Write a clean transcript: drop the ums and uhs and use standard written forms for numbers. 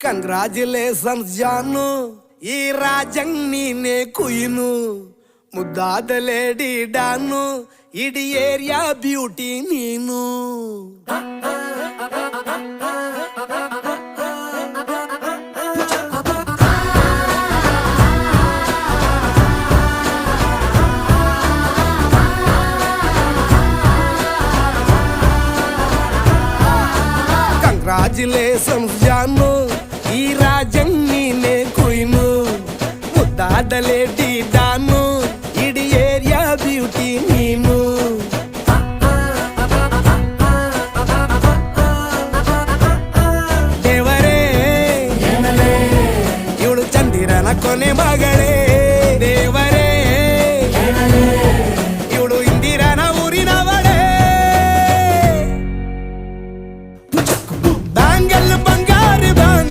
Congratulations ಜಾನು, ಈ ರಾಜಂಗ್ ನೀನೆ ಕುಯ್ನು, ಮುದ್ದಾದ ಲೇಡಿ ಡಾನು, ಇಡೀ ಏರಿಯಾ ಬ್ಯೂಟಿ ನೀನು. ಕಂಗ್ರಾಚುಲೇಷನ್ಸ್ ಜಾನು, ಈ ರಾಜಂಗ್ ನೀನೆ ಕುಯ್ನು, ಮುದ್ದಾದ ಲೇಡಿ